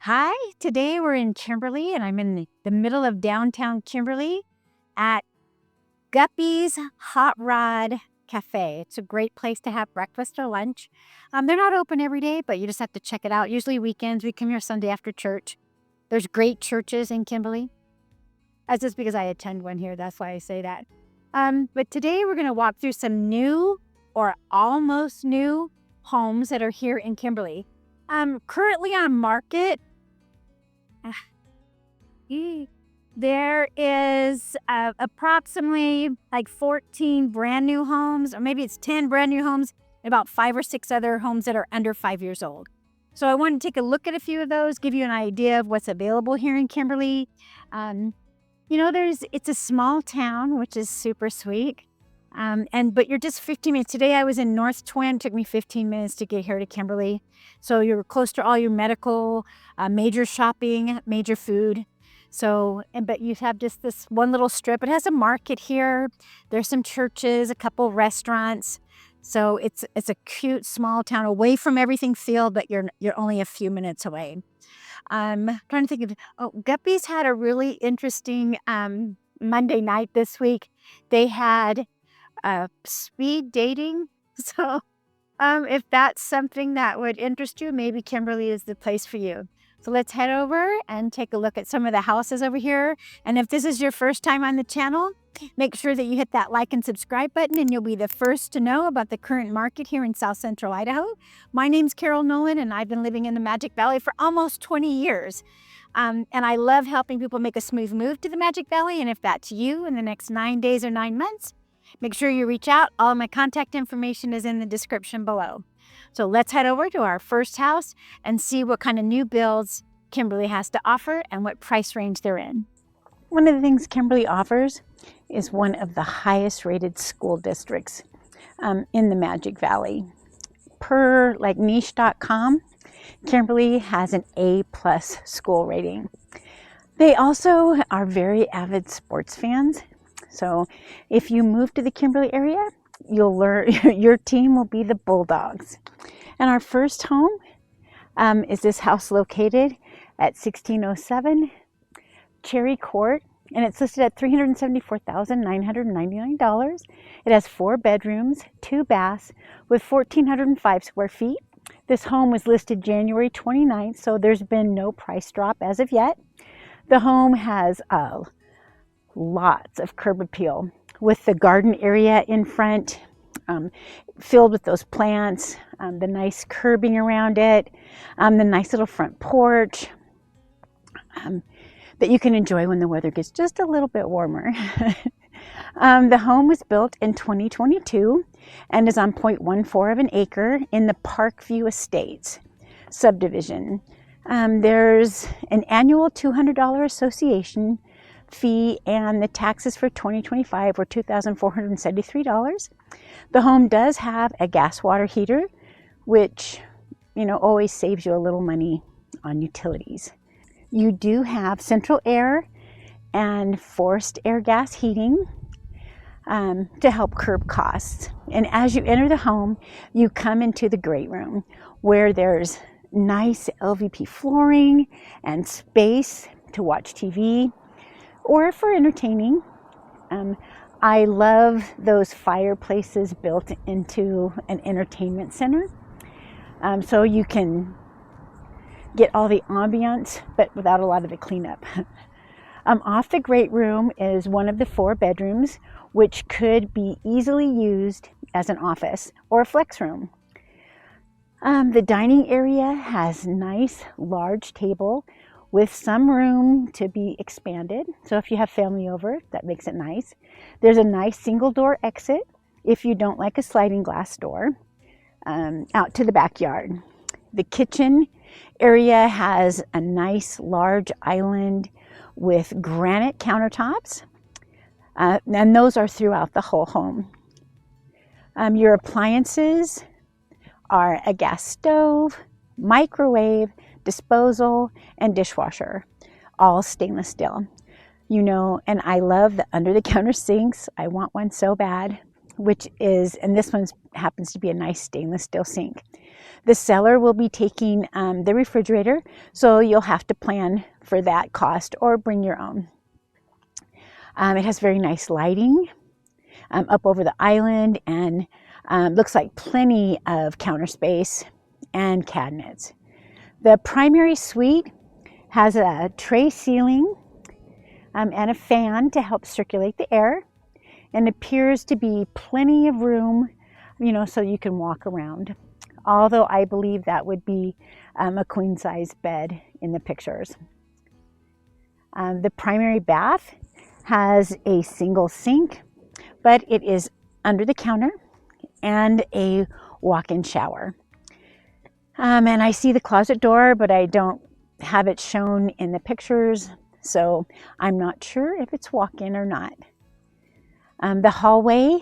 Hi, today we're in Kimberly and I'm in the middle of downtown Kimberly at Guppy's Hot Rod Cafe. It's a great place to have breakfast or lunch. They're not open every day, but you just have to check it out. Usually weekends, we come here Sunday after church. There's great churches in Kimberly. That's just because I attend one here, that's why I say that. But today we're gonna walk through some new or almost new homes that are here in Kimberly. Currently on market, there is approximately like 14 brand new homes, or maybe it's 10 brand new homes, and about 5 or 6 other homes that are under 5 years old. So I want to take a look at a few of those, give you an idea of what's available here in Kimberly. It's a small town, which is super sweet. But you're just 15 minutes. Today I was in North Twin. It took me 15 minutes to get here to Kimberly. So you're close to all your medical, major shopping, major food. But you have just this one little strip. It has a market here. There's some churches, a couple restaurants. So it's a cute small town away from everything field, but you're only a few minutes away. I'm trying to think of, Guppy's had a really interesting Monday night this week. They had speed dating. So if that's something that would interest you, maybe Kimberly is the place for you. So let's head over and take a look at some of the houses over here. And if this is your first time on the channel, make sure that you hit that like and subscribe button and you'll be the first to know about the current market here in South Central Idaho. My name's Carol Nolan and I've been living in the Magic Valley for almost 20 years. And I love helping people make a smooth move to the Magic Valley. And if that's you in the next 9 days or 9 months, make sure you reach out. All of my contact information is in the description below. So let's head over to our first house and see what kind of new builds Kimberly has to offer and what price range they're in. One of the things Kimberly offers is one of the highest rated school districts in the Magic Valley. Per niche.com, Kimberly has an A+ school rating. They also are very avid sports fans. So if you move to the Kimberly area, you'll learn your team will be the Bulldogs. And our first home is this house located at 1607 Cherry Court, and it's listed at $374,999. It has 4 bedrooms, 2 baths, with 1,405 square feet. This home was listed January 29th, so there's been no price drop as of yet. The home has lots of curb appeal with the garden area in front, filled with those plants, the nice curbing around it, the nice little front porch that you can enjoy when the weather gets just a little bit warmer. The home was built in 2022 and is on 0.14 of an acre in the Parkview Estates subdivision. There's an annual $200 association fee, and the taxes for 2025 were $2,473. The home does have a gas water heater, which always saves you a little money on utilities. You do have central air and forced air gas heating to help curb costs. And as you enter the home, you come into the great room where there's nice LVP flooring and space to watch TV or for entertaining. I love those fireplaces built into an entertainment center. So you can get all the ambiance, but without a lot of the cleanup. Off the great room is one of the 4 bedrooms, which could be easily used as an office or a flex room. The dining area has nice large table with some room to be expanded. So if you have family over, that makes it nice. There's a nice single door exit if you don't like a sliding glass door out to the backyard. The kitchen area has a nice large island with granite countertops, and those are throughout the whole home. Your appliances are a gas stove, microwave, disposal, and dishwasher, all stainless steel. And I love the under the counter sinks. I want one so bad, and this one happens to be a nice stainless steel sink. The seller will be taking the refrigerator, so you'll have to plan for that cost or bring your own. It has very nice lighting up over the island, and looks like plenty of counter space and cabinets. The primary suite has a tray ceiling and a fan to help circulate the air, and appears to be plenty of room, so you can walk around. Although I believe that would be a queen size bed in the pictures. The primary bath has a single sink, but it is under the counter, and a walk-in shower. And I see the closet door, but I don't have it shown in the pictures, so I'm not sure if it's walk-in or not. The hallway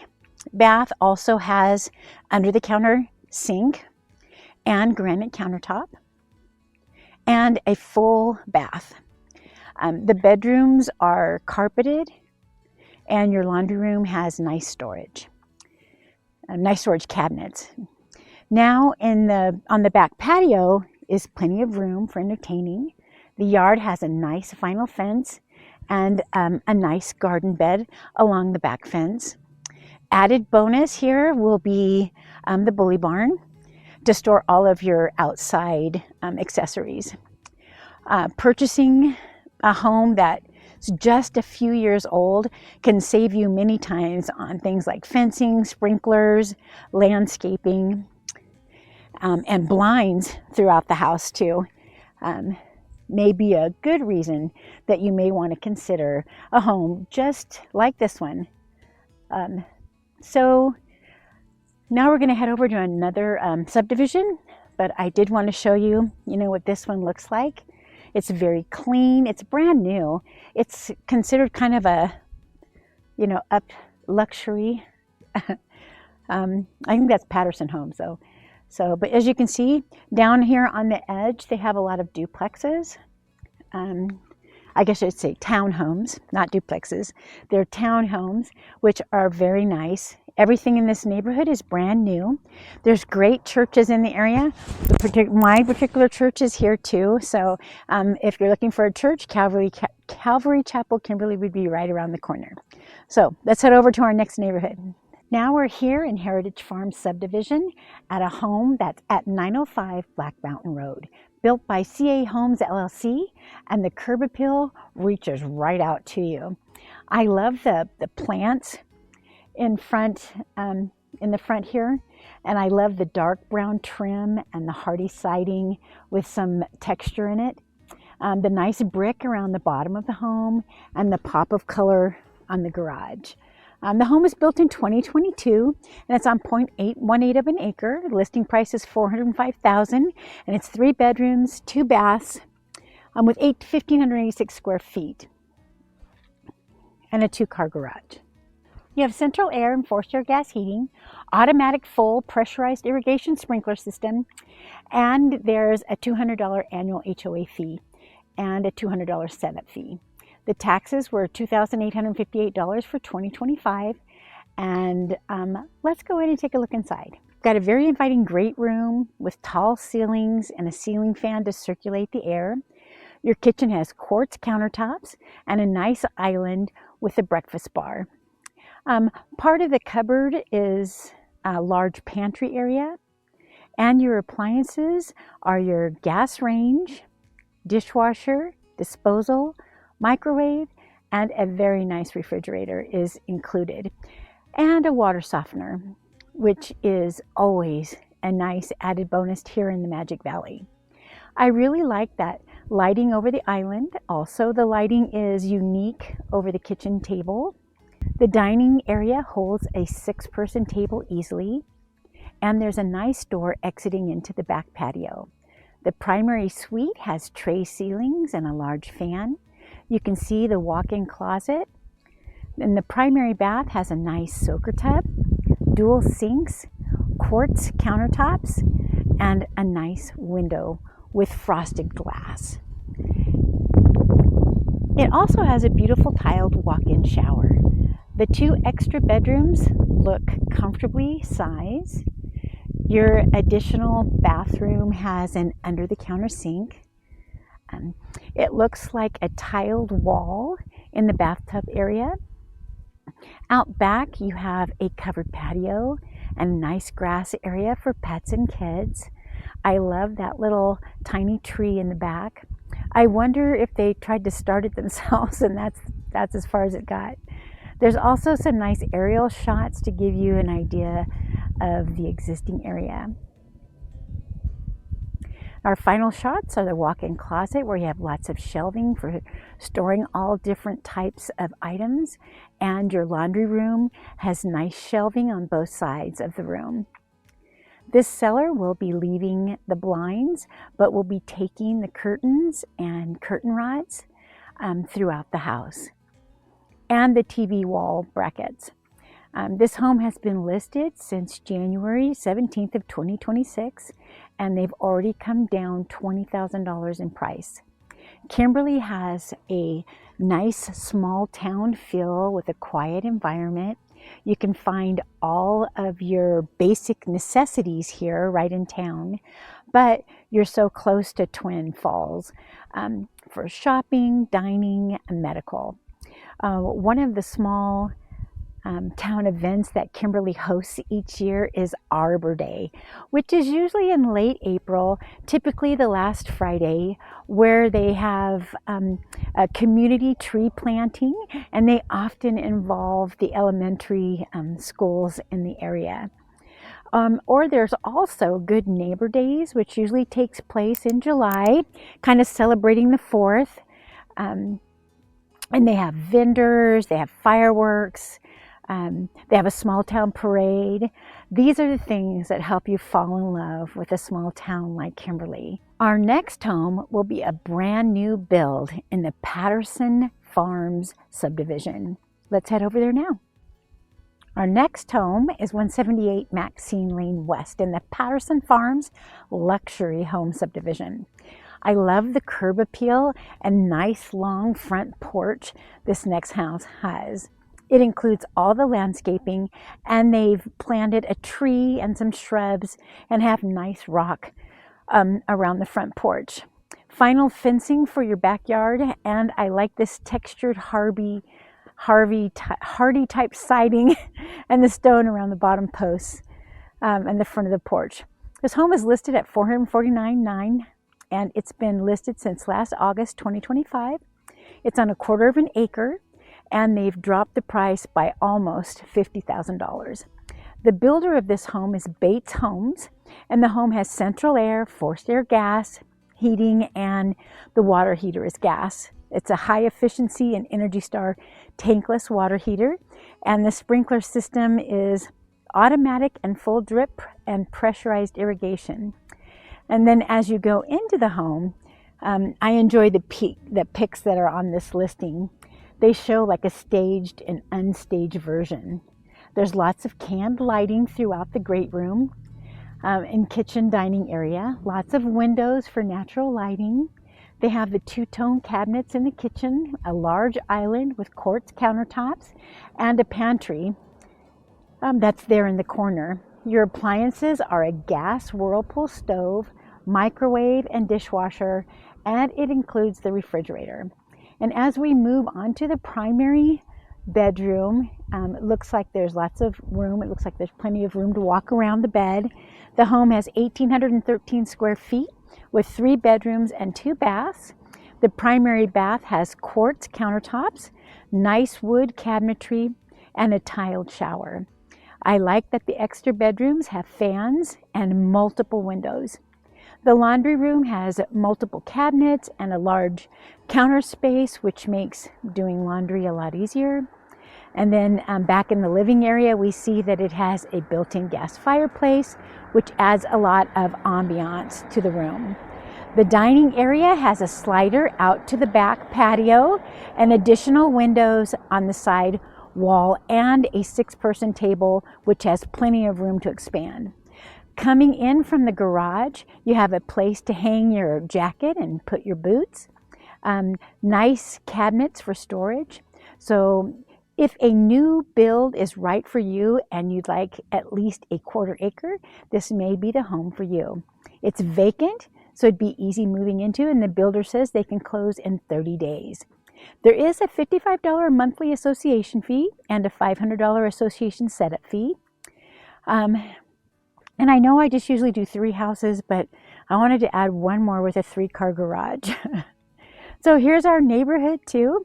bath also has under the counter sink and granite countertop and a full bath. The bedrooms are carpeted, and your laundry room has nice storage cabinets. Now on the back patio is plenty of room for entertaining. The yard has a nice vinyl fence and a nice garden bed along the back fence. Added bonus here will be the bully barn to store all of your outside accessories. Purchasing a home that's just a few years old can save you many times on things like fencing, sprinklers, landscaping, and blinds throughout the house too. May be a good reason that you may want to consider a home just like this one. So now we're going to head over to another subdivision, but I did want to show you, what this one looks like. It's very clean. It's brand new. It's considered kind of a, up luxury. I think that's Patterson homes though. But as you can see down here on the edge, they have a lot of duplexes. I guess I'd say townhomes, not duplexes. They're townhomes, which are very nice. Everything in this neighborhood is brand new. There's great churches in the area. My particular church is here too. So if you're looking for a church, Calvary Chapel Kimberly would be right around the corner. So let's head over to our next neighborhood. Now we're here in Heritage Farm Subdivision at a home that's at 905 Black Mountain Road, built by CA Homes LLC, and the curb appeal reaches right out to you. I love the plants in the front here, and I love the dark brown trim and the hardy siding with some texture in it. The nice brick around the bottom of the home, and the pop of color on the garage. The home was built in 2022, and it's on 0.818 of an acre. The listing price is $405,000, and it's 3 bedrooms, 2 baths, with 1,586 square feet, and a 2-car garage. You have central air and forced air gas heating, automatic full pressurized irrigation sprinkler system, and there's a $200 annual HOA fee and a $200 setup fee. The taxes were $2,858 for 2025, and let's go in and take a look inside. Got a very inviting great room with tall ceilings and a ceiling fan to circulate the air. Your kitchen has quartz countertops and a nice island with a breakfast bar. Part of the cupboard is a large pantry area, and your appliances are your gas range, dishwasher, disposal, microwave, and a very nice refrigerator is included, and a water softener, which is always a nice added bonus here in the Magic Valley. I really like that lighting over the island. Also, the lighting is unique over the kitchen table. The dining area holds a 6-person table easily, and there's a nice door exiting into the back patio. The primary suite has tray ceilings and a large fan. You can see the walk-in closet. And the primary bath has a nice soaker tub, dual sinks, quartz countertops, and a nice window with frosted glass. It also has a beautiful tiled walk-in shower. The 2 extra bedrooms look comfortably sized. Your additional bathroom has an under-the-counter sink. It looks like a tiled wall in the bathtub area. Out back, you have a covered patio and a nice grass area for pets and kids. I love that little tiny tree in the back. I wonder if they tried to start it themselves and that's as far as it got. There's also some nice aerial shots to give you an idea of the existing area. Our final shots are the walk-in closet where you have lots of shelving for storing all different types of items, and your laundry room has nice shelving on both sides of the room. This seller will be leaving the blinds, but will be taking the curtains and curtain rods throughout the house, and the TV wall brackets. This home has been listed since January 17th of 2026, and they've already come down $20,000 in price. Kimberly has a nice small town feel with a quiet environment. You can find all of your basic necessities here right in town, but you're so close to Twin Falls for shopping, dining, and medical. One of the small town events that Kimberly hosts each year is Arbor Day, which is usually in late April, typically the last Friday, where they have a community tree planting, and they often involve the elementary schools in the area. Or there's also Good Neighbor Days, which usually takes place in July, kind of celebrating the 4th. And they have vendors, they have fireworks, they have a small town parade. These are the things that help you fall in love with a small town like Kimberly. Our next home will be a brand new build in the Patterson Farms subdivision. Let's head over there now. Our next home is 178 Maxine Lane West in the Patterson Farms luxury home subdivision. I love the curb appeal and nice long front porch this next house has. It includes all the landscaping, and they've planted a tree and some shrubs and have nice rock around the front porch. Final fencing for your backyard, and I like this textured hardy type siding and the stone around the bottom posts and the front of the porch. This home is listed at $449,900, and it's been listed since last August 2025. It's on 1/4 of an acre, and they've dropped the price by almost $50,000. The builder of this home is Bates Homes, and the home has central air, forced air gas, heating, and the water heater is gas. It's a high efficiency and Energy Star tankless water heater, and the sprinkler system is automatic and full drip and pressurized irrigation. And then as you go into the home, I enjoy the pics that are on this listing. They show like a staged and unstaged version. There's lots of canned lighting throughout the great room and kitchen dining area. Lots of windows for natural lighting. They have the two-tone cabinets in the kitchen, a large island with quartz countertops, and a pantry that's there in the corner. Your appliances are a gas Whirlpool stove, microwave, and dishwasher, and it includes the refrigerator. And as we move on to the primary bedroom, it looks like there's lots of room. It looks like there's plenty of room to walk around the bed. The home has 1,813 square feet with 3 bedrooms and 2 baths. The primary bath has quartz countertops, nice wood cabinetry, and a tiled shower. I like that the extra bedrooms have fans and multiple windows. The laundry room has multiple cabinets and a large counter space, which makes doing laundry a lot easier. And then back in the living area, we see that it has a built-in gas fireplace, which adds a lot of ambiance to the room. The dining area has a slider out to the back patio and additional windows on the side wall and a 6-person table, which has plenty of room to expand. Coming in from the garage, you have a place to hang your jacket and put your boots. Nice cabinets for storage. So If a new build is right for you and you'd like at least a 1/4 acre, this may be the home for you. It's vacant, so it'd be easy moving into, and the builder says they can close in 30 days. There is a $55 monthly association fee and a $500 association setup fee. And I know I just usually do 3 houses, but I wanted to add one more with a 3-car garage. So here's our neighborhood too.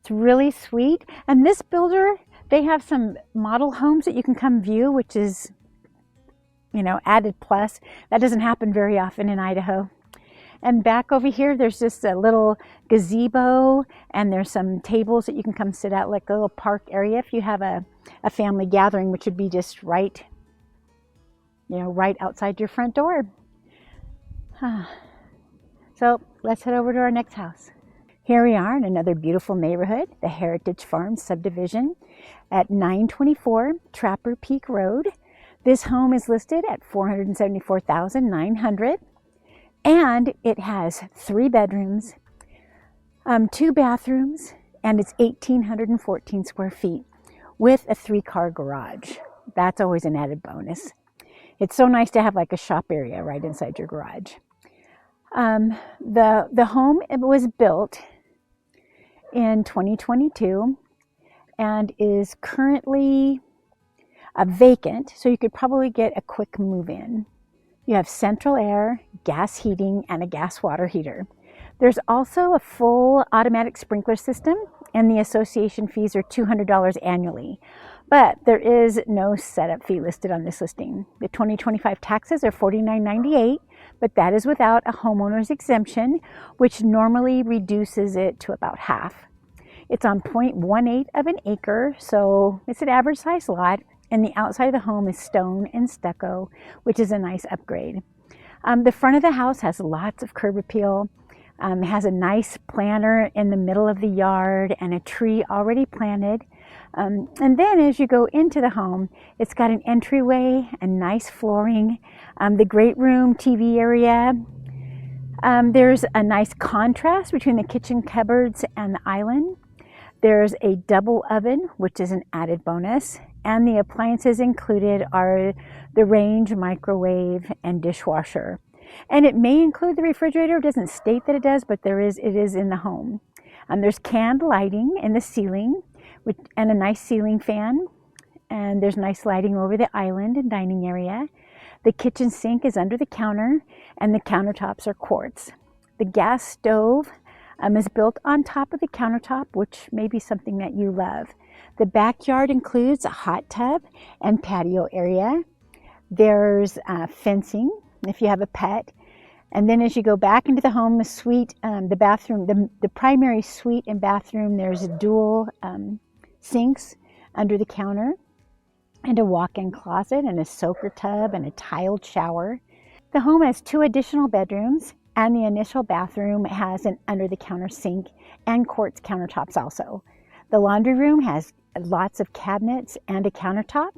It's really sweet. And this builder, they have some model homes that you can come view, which is, you know, added plus. That doesn't happen very often in Idaho. And back over here, there's just a little gazebo, and there's some tables that you can come sit at, like a little park area if you have a family gathering, which would be just right, you know, right outside your front door. So let's head over to our next house. Here we are in another beautiful neighborhood, the Heritage Farm Subdivision at 924 Trapper Peak Road. This home is listed at $474,900, and it has 3 bedrooms, 2 bathrooms, and it's 1,814 square feet with a 3-car garage. That's always an added bonus. It's so nice to have like a shop area right inside your garage. The home, it was built in 2022 and is currently vacant, so you could probably get a quick move in. You have central air, gas heating, and a gas water heater. There's also a full automatic sprinkler system, and the association fees are $200 annually. But there is no setup fee listed on this listing. The 2025 taxes are $49.98, but that is without a homeowner's exemption, which normally reduces it to about half. It's on 0.18 of an acre, so it's an average size lot, and the outside of the home is stone and stucco, which is a nice upgrade. The front of the house has lots of curb appeal. It has a nice planter in the middle of the yard and a tree already planted. And then as you go into the home, it's got an entryway and nice flooring, the great room, TV area. There's a nice contrast between the kitchen cupboards and the island. There's a double oven, which is an added bonus. And the appliances included are the range, microwave, and dishwasher. And it may include the refrigerator. It doesn't state that it does, but it is in the home. There's canned lighting in the ceiling and a nice ceiling fan. And there's nice lighting over the island and dining area. The kitchen sink is under the counter, and the countertops are quartz. The gas stove is built on top of the countertop, which may be something that you love. The backyard includes a hot tub and patio area. There's fencing if you have a pet. And then as you go back into the home, the suite, the bathroom, the primary suite and bathroom, there's dual sinks under the counter and a walk-in closet and a soaker tub and a tiled shower. The home has 2 additional bedrooms, and the initial bathroom has an under-the-counter sink and quartz countertops also. The laundry room has lots of cabinets and a countertop.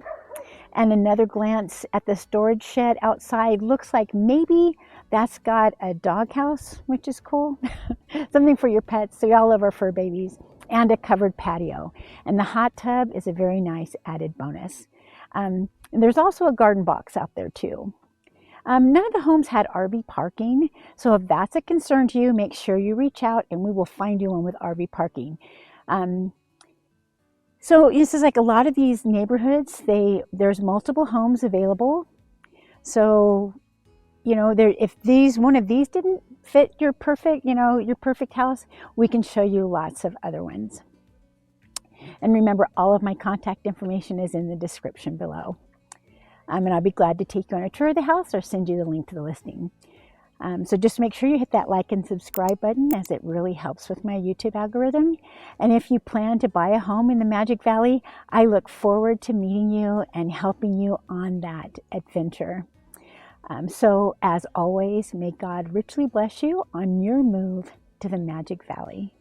And another glance at the storage shed outside looks like maybe that's got a doghouse, which is cool. Something for your pets, so y'all love our fur babies, and a covered patio. And the hot tub is a very nice added bonus. And there's also a garden box out there too. None of the homes had RV parking, so if that's a concern to you, make sure you reach out and we will find you one with RV parking. So this is like a lot of these neighborhoods, there's multiple homes available. So, you know, if one of these didn't fit your perfect house, we can show you lots of other ones. And remember, all of my contact information is in the description below. And I'll be glad to take you on a tour of the house or send you the link to the listing. So just make sure you hit that like and subscribe button, as it really helps with my YouTube algorithm. And if you plan to buy a home in the Magic Valley, I look forward to meeting you and helping you on that adventure. So as always, may God richly bless you on your move to the Magic Valley.